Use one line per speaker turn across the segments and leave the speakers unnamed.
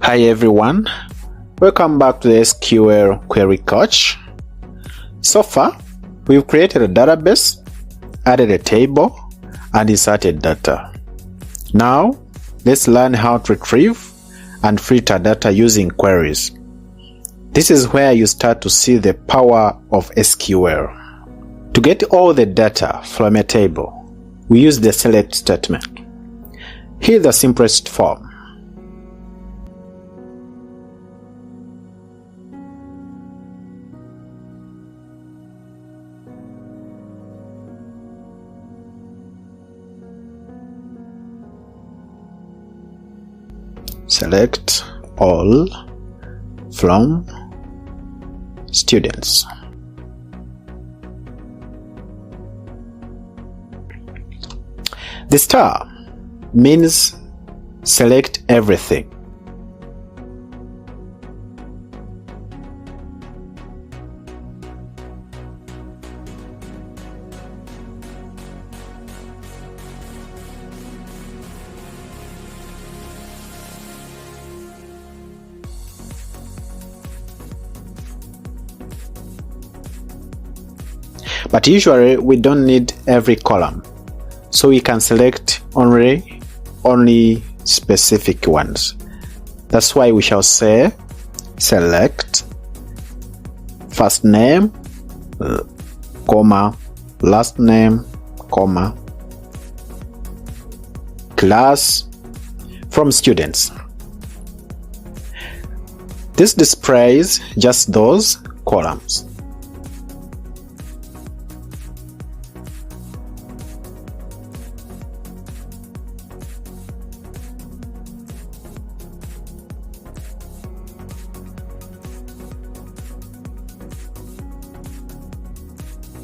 Hi everyone, welcome back to the SQL Query Coach. So far, we've created a database, added a table, and inserted data. Now, let's learn how to retrieve and filter data using queries. This is where you start to see the power of SQL. To get all the data from a table, we use the select statement. Here's the simplest form. Select all from students. The star means select everything. But usually we don't need every column, so we can select only specific ones. That's why we shall say select first name, comma, last name, comma, class from students. This displays just those columns.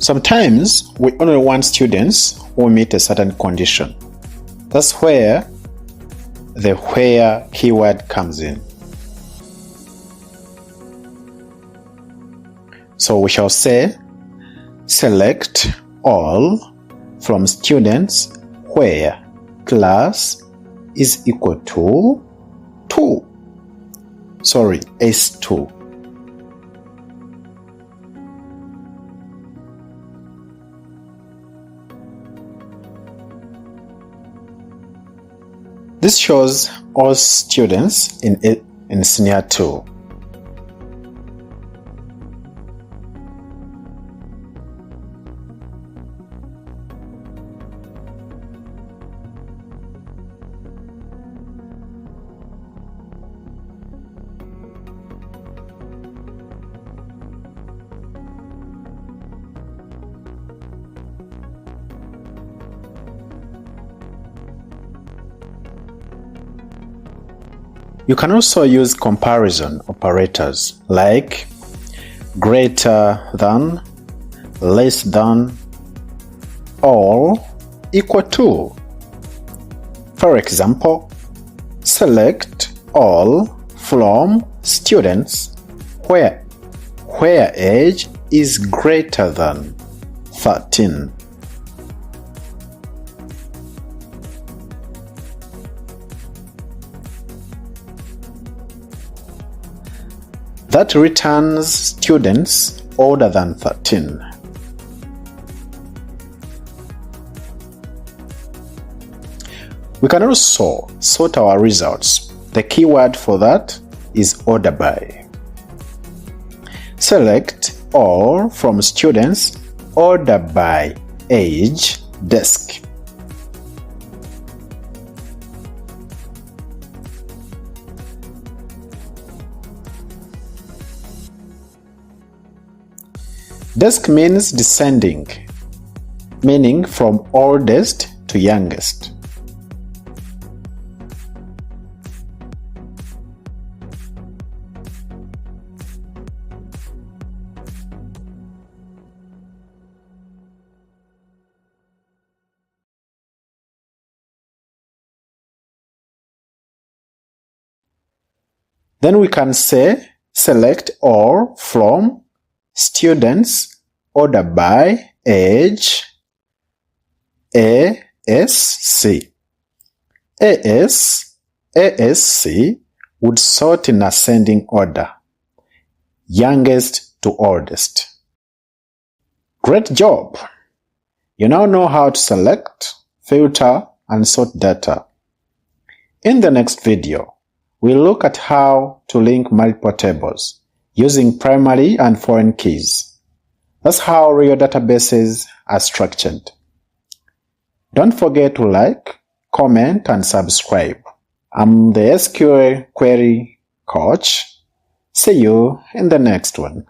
Sometimes we only want students who meet a certain condition. That's where the where keyword comes in. So we shall say select all from students where class is equal to 2. Sorry, S2. This shows all students in Senior 2. You can also use comparison operators like greater than, less than, or equal to. For example, select all from students where age is greater than 13. That returns students older than 13. We can also sort our results. The keyword for that is order by. Select all from students, order by age, desk. Desk means descending, meaning from oldest to youngest. Then we can say select all from students, order by age, ASC. ASC would sort in ascending order, youngest to oldest. Great job! You now know how to select, filter, and sort data. In the next video, we'll look at how to link multiple tables using primary and foreign keys. That's how real databases are structured. Don't forget to like, comment, and subscribe. I'm the SQL Query Coach. See you in the next one.